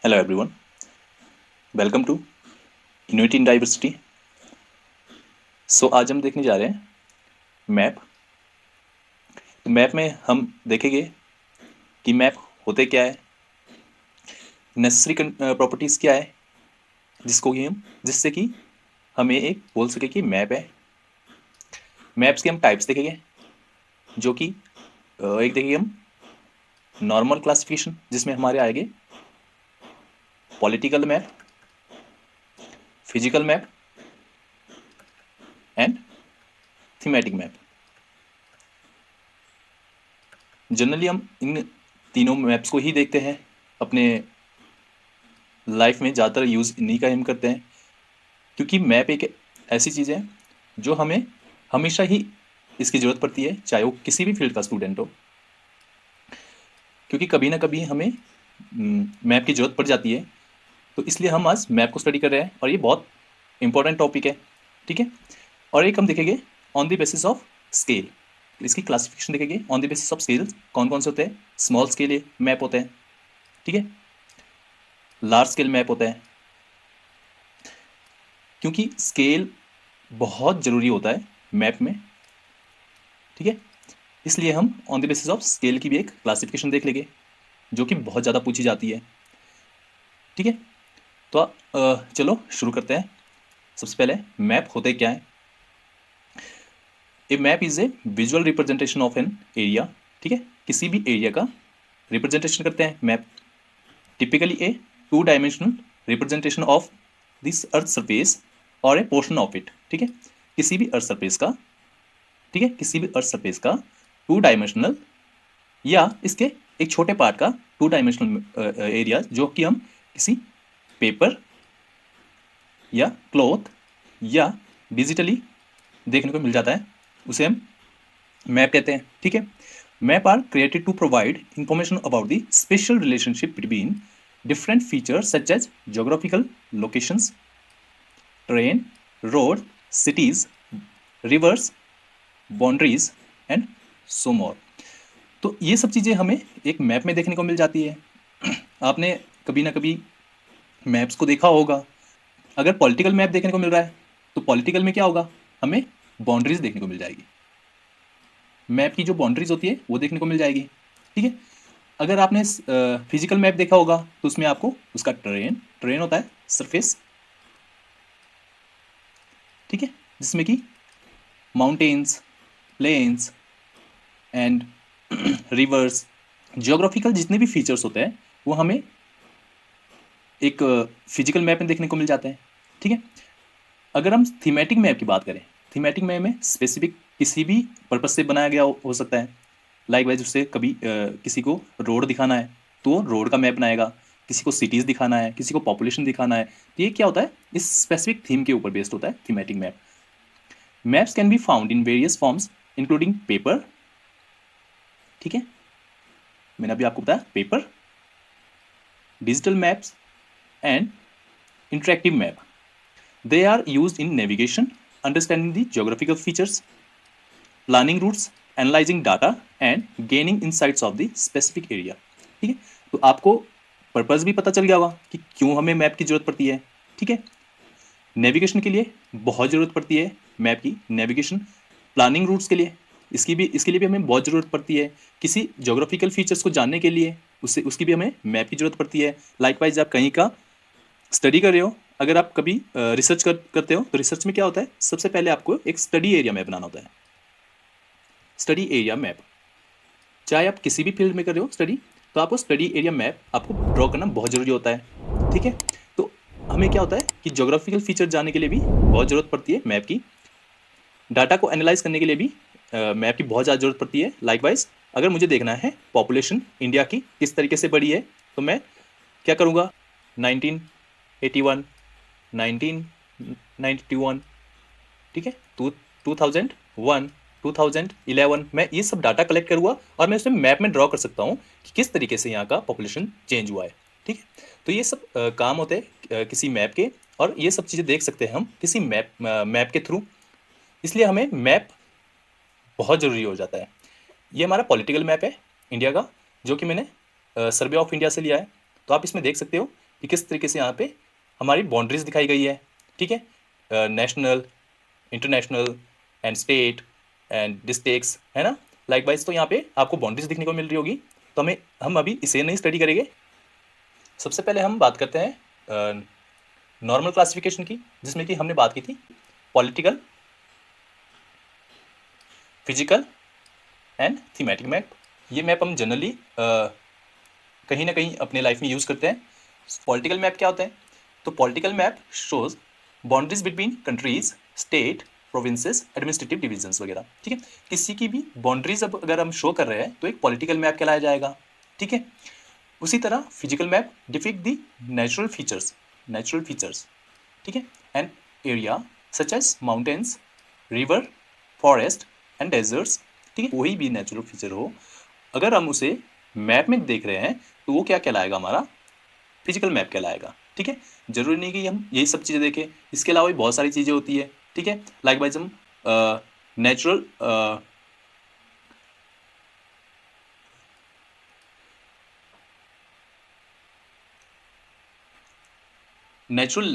Hello everyone, welcome to Innovate in Diversity। आज हम देखने जा रहे हैं मैप। मैप में हम देखेंगे कि मैप होते क्या है, नेसेसरी प्रॉपर्टीज़ क्या है, जिससे कि हमें एक बोल सके कि मैप है। मैप्स के हम टाइप्स देखेंगे, जो कि एक देखेंगे हम नॉर्मल क्लासिफिकेशन, जिसमें हमारे आएंगे political map, physical map and thematic map. Generally हम इन तीनों मैप्स को ही देखते हैं अपने लाइफ में, ज़्यादातर यूज़ इन्हीं का हम करते हैं, क्योंकि मैप एक ऐसी चीज़ है जो हमें हमेशा ही इसकी ज़रूरत पड़ती है, चाहे वो किसी भी फील्ड का स्टूडेंट हो, क्योंकि कभी ना कभी हमें मैप की ज़रूरत पड़ जाती है। तो इसलिए हम आज मैप को स्टडी कर रहे हैं और ये बहुत इंपॉर्टेंट टॉपिक है, ठीक है। और एक हम देखेंगे on the basis of scale, इसकी क्लासिफिकेशन देखेंगे on the basis of scale. कौन कौन से होते हैं? स्मॉल स्केल मैप होते हैं, ठीक है, लार्ज स्केल मैप होता है, क्योंकि स्केल बहुत ज़रूरी होता है मैप में, ठीक है। इसलिए हम on the basis of scale की भी एक क्लासिफिकेशन देख लेंगे, जो कि बहुत ज़्यादा पूछी जाती है, ठीक है। तो चलो शुरू करते हैं। सबसे पहले मैप होते क्या है? A map is a visual representation of an area, ठीक है। किसी भी एरिया का रिप्रेजेंटेशन करते हैं map. Typically a 2 dimensional representation of this earth surface और ए पोर्शन ऑफ इट, ठीक है। किसी भी अर्थ सरफेस का, ठीक है, किसी भी अर्थ सरफेस का 2 डायमेंशनल या इसके एक छोटे पार्ट का 2 डायमेंशनल एरिया, जो कि हम किसी पेपर या क्लॉथ या डिजिटली देखने को मिल जाता है, उसे हम मैप कहते हैं, ठीक है। Map are created to provide information about the spatial relationship between different features such as geographical locations, terrain, road, cities, rivers, boundaries and so more. तो ये सब चीज़ें हमें एक मैप में देखने को मिल जाती है। आपने कभी ना कभी मैप्स को देखा होगा। अगर पॉलिटिकल मैप देखने को मिल रहा है तो पॉलिटिकल में क्या होगा? हमें बाउंड्रीज देखने को मिल जाएगी, मैप की जो बाउंड्रीज होती है वो देखने को मिल जाएगी, ठीक है। अगर आपने फिजिकल मैप देखा होगा तो उसमें आपको उसका ट्रेन होता है, सरफेस, ठीक है, जिसमें कि mountains, plains and rivers, geographical जितने भी फीचर्स होते हैं वो हमें एक फिजिकल मैप में देखने को मिल जाते हैं, ठीक है। अगर हम थीमेटिक मैप की बात करें, थीमेटिक मैप में स्पेसिफिक किसी भी पर्पज से बनाया गया हो सकता है। लाइक वाइज उससे कभी किसी को रोड दिखाना है तो रोड का मैप बनाएगा, किसी को सिटीज़ दिखाना है, किसी को पॉपुलेशन दिखाना है, तो ये क्या होता है? इस स्पेसिफिक थीम के ऊपर बेस्ड होता है thematic map. Maps can be found in various forms including paper, ठीक है, मैंने अभी आपको बताया paper, digital maps and interactive map. They are used in navigation, understanding the geographical features, planning routes, analysing data and gaining insights of the specific area, ठीक है। तो आपको पर्पस भी पता चल गया होगा कि क्यों हमें मैप की जरूरत पड़ती है, ठीक है। नेविगेशन के लिए बहुत ज़रूरत पड़ती है मैप की, नेविगेशन। प्लानिंग रूट्स के लिए इसके लिए भी हमें बहुत ज़रूरत पड़ती है। किसी जोग्राफिकल फीचर्स को जानने के लिए उसकी भी हमें मैप की ज़रूरत पड़ती है। लाइकवाइज आप कहीं का स्टडी कर रहे हो, अगर आप कभी रिसर्च करते हो तो रिसर्च में क्या होता है? सबसे पहले आपको एक स्टडी एरिया मैप बनाना होता है, स्टडी एरिया मैप। चाहे आप किसी भी फील्ड में कर रहे हो स्टडी, तो आपको स्टडी एरिया मैप आपको ड्रॉ करना बहुत ज़रूरी होता है, ठीक है। तो हमें क्या होता है कि जोग्राफिकल फीचर जानने के लिए भी बहुत ज़रूरत पड़ती है मैप की। डाटा को एनालाइज करने के लिए भी मैप की बहुत ज़्यादा ज़रूरत पड़ती है। लाइकवाइज अगर मुझे देखना है पॉपुलेशन इंडिया की किस तरीके से बढ़ी है, तो मैं क्या करूँगा? 1981, 1991, ठीक है, 2001, 2011, मैं ये सब डाटा कलेक्ट करूँगा और मैं उसमें मैप में ड्रॉ कर सकता हूँ कि किस तरीके से यहाँ का पॉपुलेशन चेंज हुआ है, ठीक है। तो ये सब काम होते हैं किसी मैप के, और ये सब चीज़ें देख सकते हैं हम किसी मैप के थ्रू। इसलिए हमें मैप बहुत ज़रूरी हो जाता है। ये हमारा पॉलिटिकल मैप है इंडिया का, जो कि मैंने सर्वे ऑफ इंडिया से लिया है। तो आप इसमें देख सकते हो कि किस तरीके से यहाँ पे हमारी बाउंड्रीज दिखाई गई है, ठीक है, national, international and state and districts, है ना। लाइकवाइज तो यहाँ पे आपको बाउंड्रीज दिखने को मिल रही होगी। तो हम अभी इसे नहीं स्टडी करेंगे। सबसे पहले हम बात करते हैं नॉर्मल क्लासिफिकेशन की, जिसमें कि हमने बात की थी political, physical and thematic map. ये मैप हम जनरली कहीं ना कहीं अपने लाइफ में यूज़ करते हैं। पॉलिटिकल मैप क्या होता है? तो political map shows boundaries between countries, state, provinces, administrative divisions वगैरह, ठीक है। किसी की भी बाउंड्रीज अब अगर हम शो कर रहे हैं तो एक पॉलिटिकल मैप कहलाया जाएगा, ठीक है। उसी तरह physical map depict the natural features, ठीक है, and area such as mountains, river, forest and deserts, ठीक है। कोई भी नेचुरल फीचर हो, अगर हम उसे मैप में देख रहे हैं तो वो क्या कहलाएगा? हमारा फिजिकल मैप कहलाएगा, ठीक है। जरूरी नहीं कि हम यही सब चीज़ें देखें, इसके अलावा भी बहुत सारी चीज़ें होती है, ठीक है। लाइकवाइज हम नेचुरल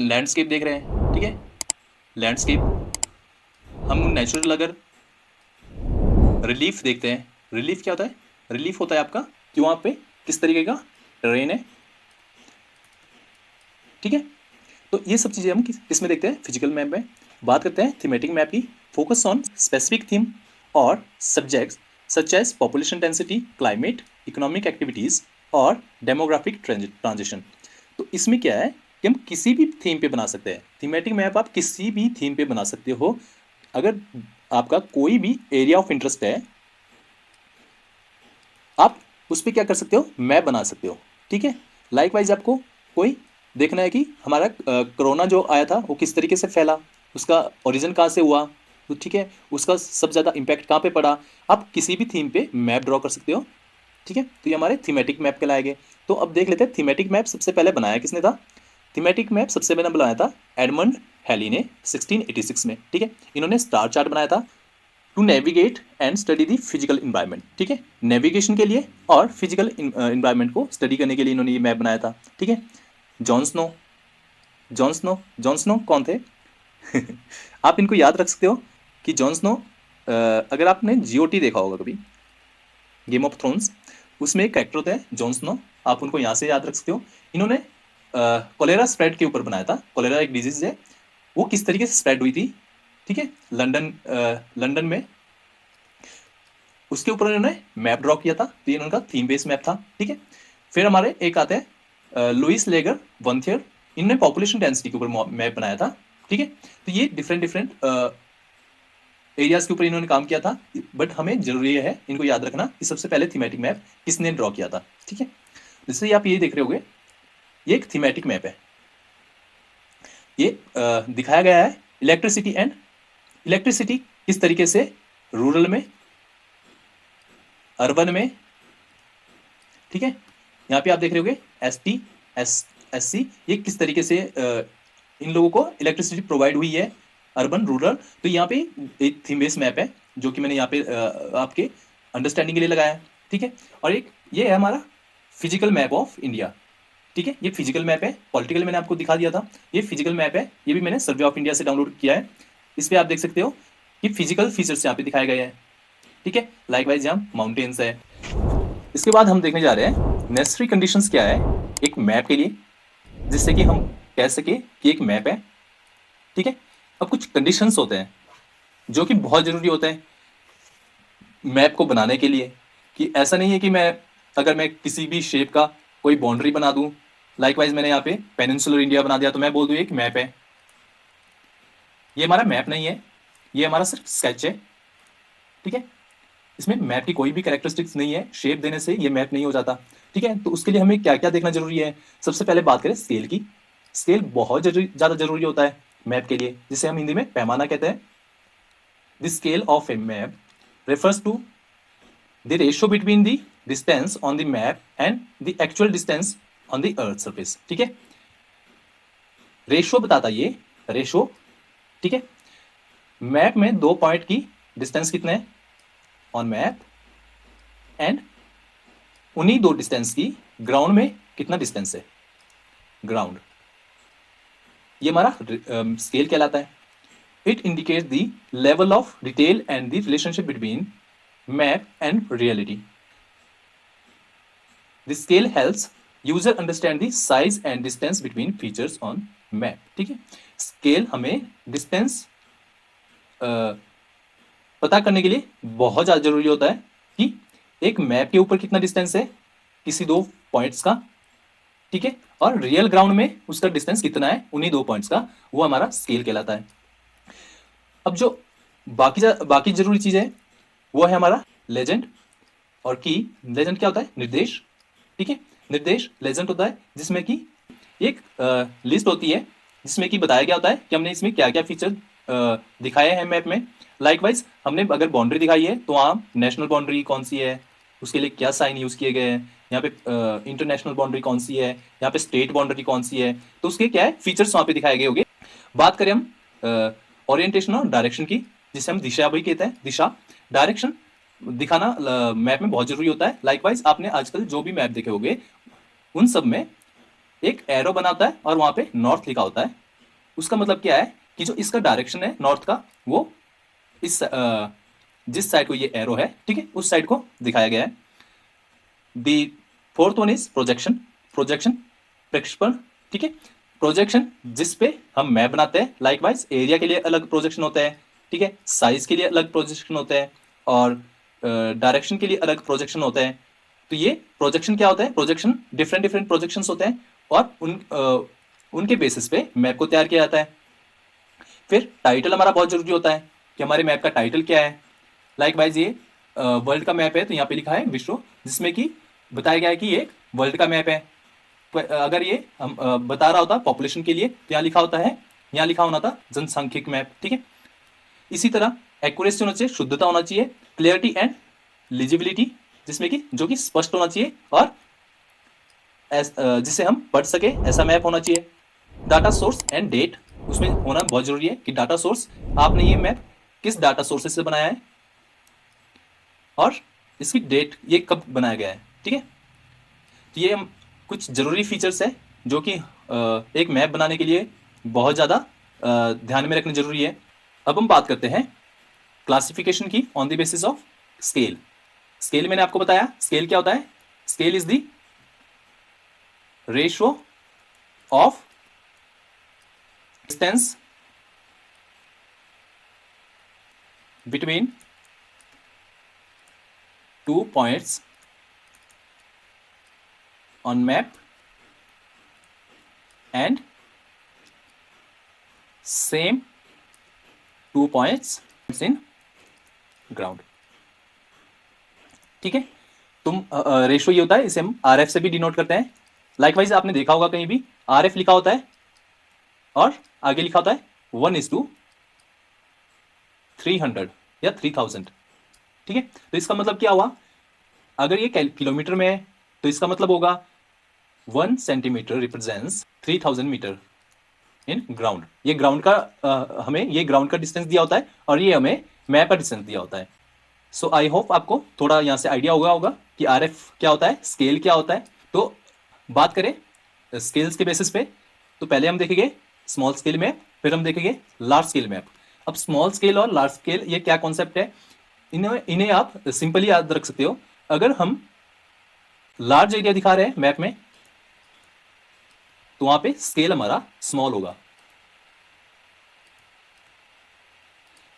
लैंडस्केप देख रहे हैं, ठीक है। लैंडस्केप हम नेचुरल अगर रिलीफ देखते हैं, रिलीफ क्या होता है? रिलीफ होता है आपका कि वहाँ पे किस तरीके का टेरेन है, ठीक है। तो ये सब चीज़ें हम किसमें देखते हैं? फिजिकल मैप में। बात करते हैं थीमेटिक मैप की। फोकस ऑन स्पेसिफिक थीम और subjects such as population density, climate, economic activities और डेमोग्राफिक ट्रांजिशन। तो इसमें क्या है कि हम किसी भी थीम पे बना सकते हैं। थीमेटिक मैप आप किसी भी थीम पे बना सकते हो। अगर आपका कोई भी एरिया ऑफ इंटरेस्ट है, आप उस पर क्या कर सकते हो? मैप बना सकते हो, ठीक है। लाइकवाइज आपको कोई देखना है कि हमारा कोरोना जो आया था वो किस तरीके से फैला, उसका ओरिजिन कहाँ से हुआ, तो ठीक है, उसका सबसे ज़्यादा इम्पैक्ट कहाँ पे पड़ा। आप किसी भी थीम पे मैप ड्रॉ कर सकते हो, ठीक है। तो ये हमारे थीमेटिक मैप कहलाएंगे। तो अब देख लेते हैं थीमेटिक मैप सबसे पहले बनाया किसने था। थीमेटिक मैप सबसे पहले बनाया था एडमंड हैली ने 1686 में, ठीक है। इन्होंने स्टार चार्ट बनाया था to navigate and study the physical environment, ठीक है। नेविगेशन के लिए और फिजिकल इन्वायरमेंट को स्टडी करने के लिए इन्होंने ये मैप बनाया था, ठीक है। जॉन स्नो जॉन स्नो कौन थे? आप इनको याद रख सकते हो कि जॉन स्नो, अगर आपने जीओटी देखा होगा कभी, गेम ऑफ थ्रोन्स, उसमें एक कैरेक्टर होता है जॉन स्नो, आप उनको यहाँ से याद रख सकते हो। इन्होंने कोलेरा स्प्रेड के ऊपर बनाया था। कोलेरा एक डिजीज है, वो किस तरीके से स्प्रेड हुई थी, ठीक है, लंदन में, उसके ऊपर इन्होंने मैप ड्रॉ किया था। तो ये उनका थीम बेस्ड मैप था, ठीक है। फिर हमारे एक आते हैं लुइस लेगर वंथियर, इन्होंने पॉपुलेशन डेंसिटी के ऊपर मैप बनाया था, ठीक है। तो ये डिफरेंट एरियाज के ऊपर इन्होंने काम किया था। बट हमें जरूरी है इनको याद रखना कि सबसे पहले थीमेटिक मैप किसने ड्रॉ किया था, ठीक है। जैसे आप ये देख रहे होगे, ये एक थीमेटिक मैप है। ये दिखाया गया है इलेक्ट्रिसिटी किस तरीके से रूरल में, अर्बन में, ठीक है। यहाँ पे आप देख रहे होगे ST SC, ये किस तरीके से इन लोगों को इलेक्ट्रिसिटी प्रोवाइड हुई है, अर्बन, रूरल। तो यहाँ पे एक थीम बेस्ड मैप है जो कि मैंने यहाँ पे आपके अंडरस्टैंडिंग के लिए लगाया है, ठीक है। और एक ये है हमारा फिजिकल मैप ऑफ इंडिया, ठीक है। ये फिजिकल मैप है। पॉलिटिकल मैंने आपको दिखा दिया था, ये फिजिकल मैप है। ये भी मैंने सर्वे ऑफ इंडिया से डाउनलोड किया है। इस पर आप देख सकते हो कि फिजिकल फीचर्स यहाँ पे दिखाए गए हैं, ठीक है। लाइकवाइज यहाँ माउंटेन्स है। इसके बाद हम देखने जा रहे हैं नेसेसरी कंडीशंस क्या है एक मैप के लिए, जिससे कि हम कह सके कि एक मैप है, ठीक है। अब कुछ कंडीशंस होते हैं जो कि बहुत जरूरी होते हैं मैप को बनाने के लिए। कि ऐसा नहीं है कि अगर मैं किसी भी शेप का कोई बाउंड्री बना दूं, लाइकवाइज मैंने यहाँ पे पेनिनसुलर इंडिया बना दिया, तो मैं बोल दूं एक मैप है। ये हमारा मैप नहीं है, ये हमारा सिर्फ स्केच है, ठीक है। इसमें मैप की कोई भी कैरेक्टरिस्टिक्स नहीं है, शेप देने से ये मैप नहीं हो जाता, ठीक है। तो उसके लिए हमें क्या क्या देखना जरूरी है? सबसे पहले बात करें स्केल की। स्केल बहुत ज़्यादा जरूरी होता है मैप के लिए, जिसे हम हिंदी में पैमाना कहते हैं। The scale of a map refers to the ratio between the distance on the map and the actual distance on the earth surface, ठीक है। रेशियो बताता ये रेशियो, ठीक है। मैप में दो पॉइंट की डिस्टेंस कितने हैं ऑन मैप, एंड उन्हीं दो डिस्टेंस की ग्राउंड में कितना डिस्टेंस है। ग्राउंड। ये हमारा स्केल कहलाता है। It indicates the level of detail and the relationship between map and reality. The scale helps user understand the size and distance between features on map. ठीक है, स्केल हमें डिस्टेंस पता करने के लिए बहुत ज़्यादा जरूरी होता है कि एक मैप के ऊपर कितना डिस्टेंस है किसी दो पॉइंट्स का, ठीक है, और रियल ग्राउंड में उसका डिस्टेंस कितना है उन्हीं दो पॉइंट्स का, वो हमारा स्केल कहलाता है। अब जो बाकी जरूरी चीज है वो है हमारा लेजेंड और की। लेजेंड क्या होता है? निर्देश। ठीक है, निर्देश लेजेंड होता है जिसमें कि एक लिस्ट होती है जिसमें कि बताया गया होता है कि हमने इसमें क्या क्या फीचर दिखाए हैं मैप में। लाइकवाइज हमने अगर बाउंड्री दिखाई है तो वहाँ नेशनल बाउंड्री कौन सी है, उसके लिए क्या साइन यूज किए गए हैं, यहाँ पे इंटरनेशनल बाउंड्री कौन सी है, यहाँ पे स्टेट बाउंड्री कौन सी है, तो उसके क्या है फीचर्स वहाँ पे दिखाए गए होंगे। बात करें हम ओरिएंटेशन और डायरेक्शन की, जिसे हम दिशा भी कहते हैं। दिशा डायरेक्शन दिखाना मैप में बहुत जरूरी होता है। लाइकवाइज आपने आजकल जो भी मैप देखे होंगे उन सब में एक एरो बना होता है और वहां पे नॉर्थ लिखा होता है। उसका मतलब क्या है कि जो इसका डायरेक्शन है नॉर्थ का, वो इस जिस साइड को ये एरो है, ठीक है, उस साइड को दिखाया गया है। The fourth one is projection. Projection प्रक्षेपण, ठीक है, प्रोजेक्शन जिस पे हम मैप बनाते हैं। लाइकवाइज एरिया के लिए अलग प्रोजेक्शन होता है, ठीक है, साइज के लिए अलग प्रोजेक्शन होता है और डायरेक्शन के लिए अलग प्रोजेक्शन होता है। तो ये प्रोजेक्शन क्या होता है? प्रोजेक्शन डिफरेंट प्रोजेक्शन होते हैं और उनके बेसिस पे मैप को तैयार किया जाता है। फिर टाइटल हमारा बहुत जरूरी होता है कि हमारे मैप का टाइटल क्या है। लाइकवाइज ये वर्ल्ड का मैप है तो यहाँ पे लिखा है विश्व, जिसमें कि बताया गया है कि ये एक वर्ल्ड का मैप है। अगर ये हम बता रहा होता पॉपुलेशन के लिए तो यहाँ लिखा होता है, यहाँ लिखा होना था जनसांख्यिक मैप। ठीक है, इसी तरह एक्यूरेसी होना चाहिए, शुद्धता होना चाहिए, क्लियरिटी एंड लिजिबिलिटी, जिसमें कि जो कि स्पष्ट होना चाहिए और जिसे हम पढ़ सके ऐसा मैप होना चाहिए। डाटा सोर्स एंड डेट उसमें होना बहुत जरूरी है कि डाटा सोर्स, आपने ये मैप किस डाटा सोर्सेस से बनाया है और इसकी डेट ये कब बनाया गया है। ठीक है, तो ये कुछ जरूरी फीचर्स है जो कि एक मैप बनाने के लिए बहुत ज़्यादा ध्यान में रखना जरूरी है। अब हम बात करते हैं क्लासिफिकेशन की on the basis of scale. Scale मैंने आपको बताया, स्केल क्या होता है? Scale is the ratio of distance between two points on map and same 2 points in ground। ठीक है, तुम रेशियो ये होता है, इसे हम RF से भी डिनोट करते हैं। लाइकवाइज आपने देखा होगा कहीं भी RF लिखा होता है और आगे लिखा होता है 1:300 या 3000। ठीक है, तो इसका मतलब क्या हुआ? अगर ये किलोमीटर में है तो इसका मतलब होगा 1 centimetre represents 3000 metre in ground. ये ग्राउंड का हमें ये ग्राउंड का डिस्टेंस दिया होता है और ये हमें मैप का डिस्टेंस दिया होता है। सो आई होप आपको थोड़ा यहाँ से आइडिया होगा कि RF क्या होता है, स्केल क्या होता है। तो बात करें स्केल्स के बेसिस पे, तो पहले हम देखेंगे स्मॉल स्केल मैप, फिर हम देखेंगे लार्ज स्केल मैप। अब स्मॉल स्केल और लार्ज स्केल ये क्या कॉन्सेप्ट है, इन्हें आप सिंपली याद रख सकते हो। अगर हम लार्ज एरिया दिखा रहे हैं मैप में तो वहां पे स्केल हमारा स्मॉल होगा।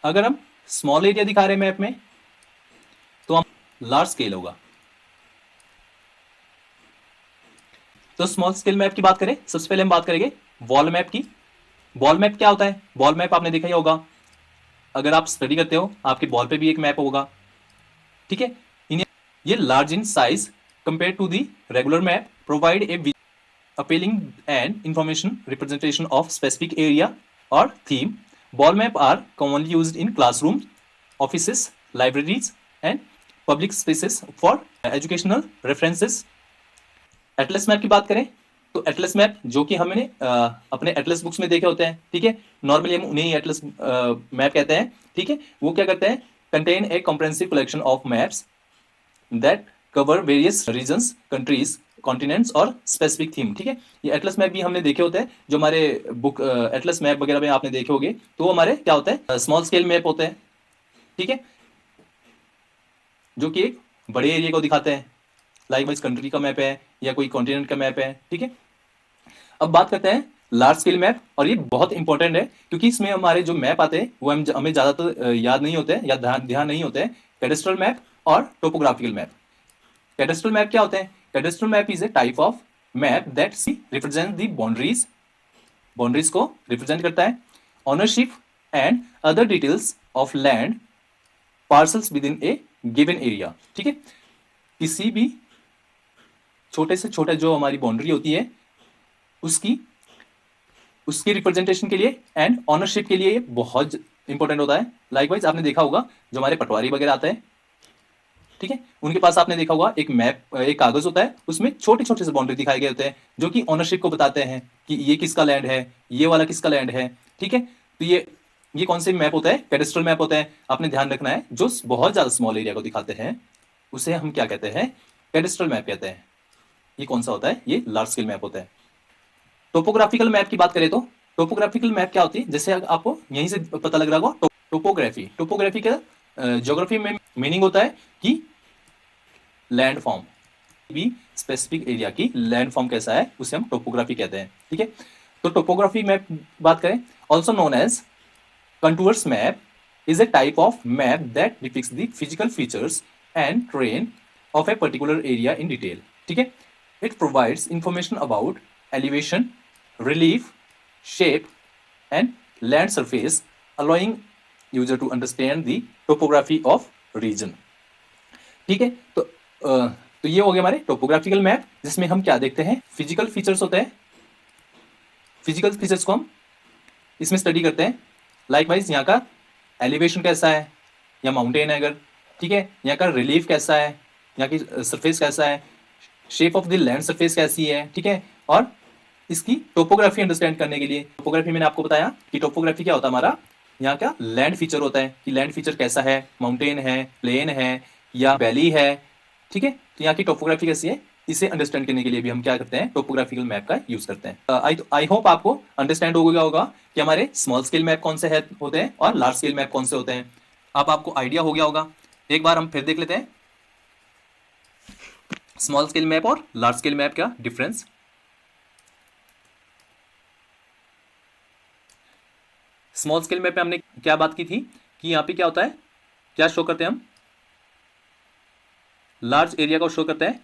अगर हम स्मॉल एरिया दिखा रहे हैं मैप में तो हम लार्ज स्केल होगा। तो स्मॉल स्केल मैप की बात करें, सबसे पहले हम बात करेंगे वॉल मैप की। वॉल मैप क्या होता है? वॉल मैप आपने देखा ही होगा, अगर आप स्टडी करते हो आपके वॉल पे भी एक मैप होगा। ठीक है, ये large in size compare to the regular map, provide a appealing and information representation of specific area or theme. Wall map are commonly used in classrooms, offices, libraries and public spaces for educational references. Atlas map की बात करें तो Atlas map जो कि हमने अपने Atlas books में देखे होते हैं, ठीक है, नॉर्मली हम उन्हें एटलस मैप कहते हैं। ठीक है, वो क्या करते हैं? Contain a comprehensive collection of maps that cover various regions, countries, continents और स्पेसिफिक थीम। ठीक है, ये एटलस मैप भी हमने देखे होते हैं, जो हमारे बुक एटलस मैप वगैरह में आपने देखे होंगे, तो वो हमारे क्या होता है, स्मॉल स्केल मैप होते हैं। ठीक है, जो कि एक बड़े एरिया को दिखाते हैं, लाइक वाइज कंट्री का मैप है या कोई कॉन्टिनेंट का मैप है। ठीक है, अब बात करते हैं लार्ज स्केल मैप, और ये बहुत इंपॉर्टेंट है क्योंकि इसमें हमारे जो मैप आते हैं वो हमें ज्यादातर याद नहीं होते हैं या ध्यान नहीं होते हैं। कैडेस्ट्रल मैप और टोपोग्राफिकल मैप। कैडेस्ट्रल मैप क्या होते हैं? Cadastral map is A type of map that represent the boundaries को रिप्रेजेंट करता है, ownership and other details of land parcels with in A given area. ठीक है, किसी भी छोटे से छोटे जो हमारी बाउंड्री होती है उसकी रिप्रेजेंटेशन के लिए एंड ऑनरशिप के लिए ये बहुत इंपॉर्टेंट होता है। लाइकवाइज आपने देखा होगा जो हमारे पटवारी वगैरह आते हैं, ठीक है, उनके पास आपने देखा होगा एक मैप, एक कागज होता है, उसमें छोटे छोटे से बाउंड्री दिखाए गए होते हैं जो कि ओनरशिप को बताते हैं कि ये किसका लैंड है, ये वाला किसका लैंड है। ठीक है, तो ये कौन से मैप होता है? कैडेस्ट्रल मैप होता है। आपने ध्यान रखना है, जो बहुत ज्यादा स्मॉल एरिया को दिखाते हैं उसे हम क्या कहते हैं? कैडेस्ट्रल मैप कहते हैं। ये कौन सा होता है? ये लार्ज स्केल मैप होता है। टोपोग्राफिकल मैप की बात करें तो टोपोग्राफिकल मैप क्या होती है, जैसे आपको यहीं से पता लग रहा होगा, टोपोग्राफी का ज्योग्राफी में मीनिंग होता है कि लैंड फॉर्म, भी स्पेसिफिक एरिया की लैंड फॉर्म कैसा है उसे हम टोपोग्राफी कहते हैं। ठीक है, तो टोपोग्राफी मैप बात करें, also known as contours map, is a type of map that depicts the physical features and terrain of a particular area in detail. ठीक है, it provides information about elevation, relief, shape and land surface, allowing user to understand the topography of region. ठीक है, तो ये हो गया हमारे topographical map, जिसमें हम क्या देखते हैं? फिजिकल फीचर्स होते हैं। फिजिकल फीचर्स को हम इसमें स्टडी करते हैं। लाइकवाइज यहाँ का एलिवेशन कैसा है, या माउंटेन है अगर, ठीक है, यहाँ का रिलीफ कैसा है, यहाँ की सरफेस कैसा है, shape of the land surface कैसी है। ठीक है, और इसकी टोपोग्राफी अंडरस्टैंड करने के लिए, टोपोग्राफी मैंने आपको बताया कि टोपोग्राफी क्या होता है, हमारा यहाँ का लैंड फीचर होता है कि लैंड फीचर कैसा है, माउंटेन है, प्लेन है या वैली है। ठीक है, तो यहाँ की टोपोग्राफी कैसी है, इसे अंडरस्टैंड करने के लिए भी हम क्या करते हैं? टोपोग्राफिकल मैप का यूज करते हैं। आई होप आपको अंडरस्टैंड हो गया होगा कि हमारे स्मॉल स्केल मैप कौन से होते हैं और लार्ज स्केल मैप कौन से होते हैं। अब आपको आइडिया हो गया होगा। एक बार हम फिर देख लेते हैं स्मॉल स्केल मैप और लार्ज स्केल मैप का डिफरेंस। स्मॉल स्केल मैप में हमने क्या बात की थी कि यहाँ पे क्या होता है, क्या शो करते हैं हम? लार्ज एरिया को शो करते हैं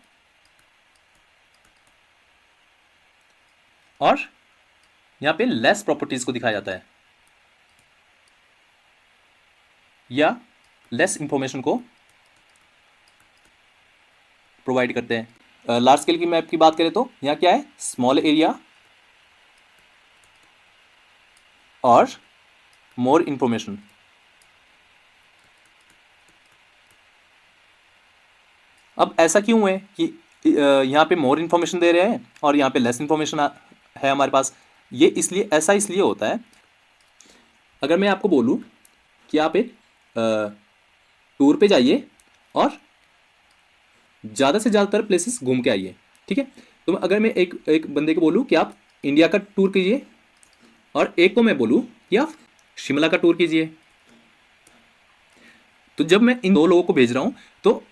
और यहां पे लेस प्रॉपर्टीज को दिखाया जाता है या लेस इंफॉर्मेशन को प्रोवाइड करते हैं। लार्ज स्केल की मैप की बात करें तो यहां क्या है? स्मॉल एरिया और मोर इंफॉर्मेशन। अब ऐसा क्यों है कि यहाँ पे मोर इन्फॉर्मेशन दे रहे हैं और यहाँ पे लेस इन्फॉर्मेशन है हमारे पास? ये ऐसा इसलिए होता है, अगर मैं आपको बोलूँ कि आप एक टूर पे जाइए और ज़्यादा से ज़्यादातर प्लेसेस घूम के आइए, ठीक है, तो अगर मैं एक बंदे को बोलूँ कि आप इंडिया का टूर कीजिए और एक को मैं बोलूँ कि आप शिमला का टूर कीजिए, तो जब मैं इन दो लोगों को भेज रहा हूँ तो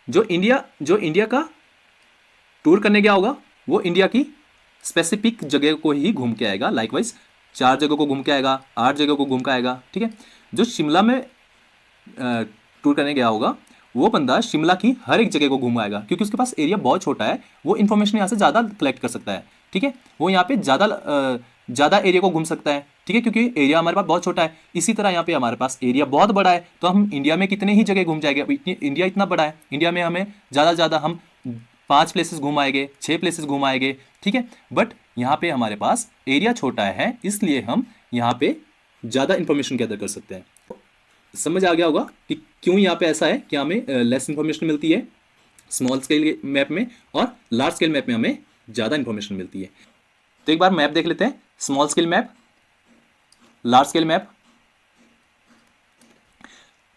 जो इंडिया का टूर करने गया होगा वो इंडिया की स्पेसिफिक जगह को ही घूम के आएगा। लाइकवाइज 4 जगह को घूम के आएगा, 8 जगह को घूम के आएगा, ठीक है। जो शिमला में टूर करने गया होगा वो बंदा शिमला की हर एक जगह को घूम आएगा क्योंकि उसके पास एरिया बहुत छोटा है, वो इन्फॉर्मेशन यहाँ से ज़्यादा कलेक्ट कर सकता है, ठीक है। वो यहाँ पे ज़्यादा एरिया को घूम सकता है, ठीक है, क्योंकि एरिया हमारे पास बहुत छोटा है। इसी तरह यहाँ पे हमारे पास एरिया बहुत बड़ा है, तो हम इंडिया में कितने ही जगह घूम जाएंगे। इंडिया इतना बड़ा है, इंडिया में हमें ज़्यादा हम 5 प्लेसेस घूम आएंगे, 6 प्लेसेस घूम आएंगे, ठीक है। बट यहाँ पे हमारे पास एरिया छोटा है, इसलिए हम यहाँ पे ज़्यादा इंफॉर्मेशन गैदर कर सकते हैं। समझ आ गया होगा कि क्यों यहाँ पे ऐसा है कि हमें लेस इंफॉर्मेशन मिलती है स्मॉल स्केल मैप में और लार्ज स्केल मैप में हमें ज़्यादा इंफॉर्मेशन मिलती है। तो एक बार मैप देख लेते हैं, small scale map, large scale map.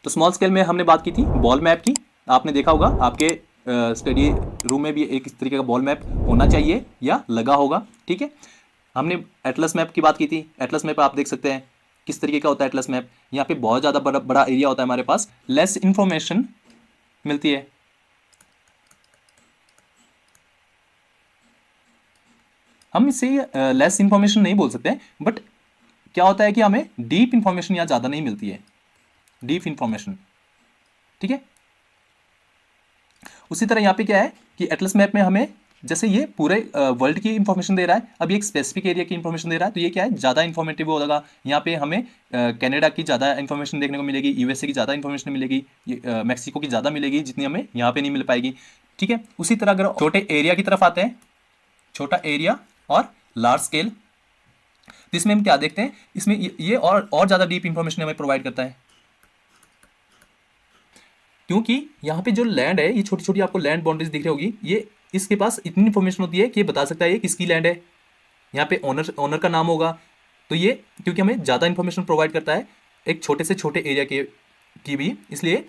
तो स्मॉल स्केल में हमने बात की थी बॉल मैप की, आपने देखा होगा आपके स्टडी रूम में भी एक इस तरीके का बॉल मैप होना चाहिए या लगा होगा। ठीक है, हमने एटलस मैप की बात की थी। एटलस मैप आप देख सकते हैं किस तरीके का होता है एटलस मैप। यहाँ पे बहुत ज़्यादा बड़ा एरिया होता है हमारे पास, लेस इंफॉर्मेशन मिलती है। हम इसे लेस इंफॉर्मेशन नहीं बोल सकते, बट क्या होता है कि हमें डीप इंफॉर्मेशन यहाँ ज़्यादा नहीं मिलती है, डीप इंफॉर्मेशन। ठीक है, उसी तरह यहाँ पे क्या है कि एटलस मैप में हमें जैसे ये पूरे वर्ल्ड की इंफॉर्मेशन दे रहा है, अब ये एक स्पेसिफिक एरिया की इंफॉर्मेशन दे रहा है, तो ये क्या है, ज़्यादा इंफॉर्मेटिव होगा। यहाँ पे हमें कनाडा की ज़्यादा इंफॉर्मेशन देखने को मिलेगी, यूएसए की ज़्यादा इंफॉर्मेशन मिलेगी, मैक्सिको की ज़्यादा मिलेगी, जितनी हमें यहाँ पे नहीं मिल पाएगी। ठीक है, उसी तरह अगर छोटे एरिया की तरफ आते हैं, छोटा एरिया और लार्ज स्केल, तो इसमें हम क्या देखते हैं, इसमें ये और ज़्यादा डीप इंफॉर्मेशन हमें प्रोवाइड करता है, क्योंकि यहाँ पे जो लैंड है, ये छोटी छोटी आपको लैंड बाउंड्रीज दिख रही होगी, ये इसके पास इतनी इन्फॉर्मेशन होती है कि ये बता सकता है ये किसकी लैंड है। यहाँ पे ओनर का नाम होगा, तो ये क्योंकि हमें ज़्यादा इन्फॉर्मेशन प्रोवाइड करता है एक छोटे से छोटे एरिया की भी, इसलिए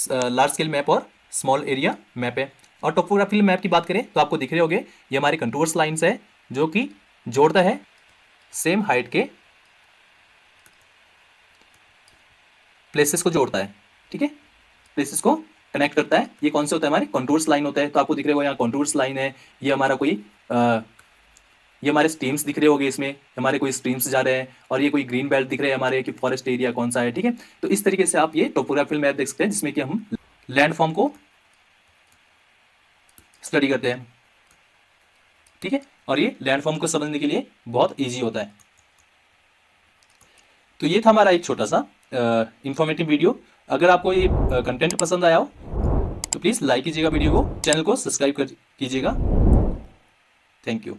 लार्ज स्केल मैप और स्मॉल एरिया मैप है। और टोपोग्राफिकल मैप की बात करें तो आपको दिख रहे होंगे, ये हमारे कंटूर्स लाइन्स है जो कि जोड़ता है सेम हाइट के प्लेसेस को जोड़ता है। ठीक है, प्लेसेस को कनेक्ट करता है। ये कौन से होता है, हमारे कंटूर्स लाइन होता है। तो आपको दिख रहे हो यहाँ कंटूर्स लाइन है, ये हमारा कोई ये हमारे स्ट्रीम्स दिख रहे होंगे, इसमें हमारे कोई स्ट्रीम्स जा रहे हैं, और ये कोई ग्रीन बेल्ट दिख रहे हैं हमारे कि फॉरेस्ट एरिया कौन सा है। ठीक है, तो इस तरीके से आप ये टोपोग्राफिकल मैप देख सकते हैं जिसमें कि हम लैंड फॉर्म को स्टडी करते हैं। ठीक है, और ये लैंड फॉर्म को समझने के लिए बहुत ईजी होता है। तो ये था हमारा एक छोटा सा इंफॉर्मेटिव वीडियो। अगर आपको ये कंटेंट पसंद आया हो तो प्लीज़ लाइक कीजिएगा वीडियो को, चैनल को सब्सक्राइब कीजिएगा। Thank you.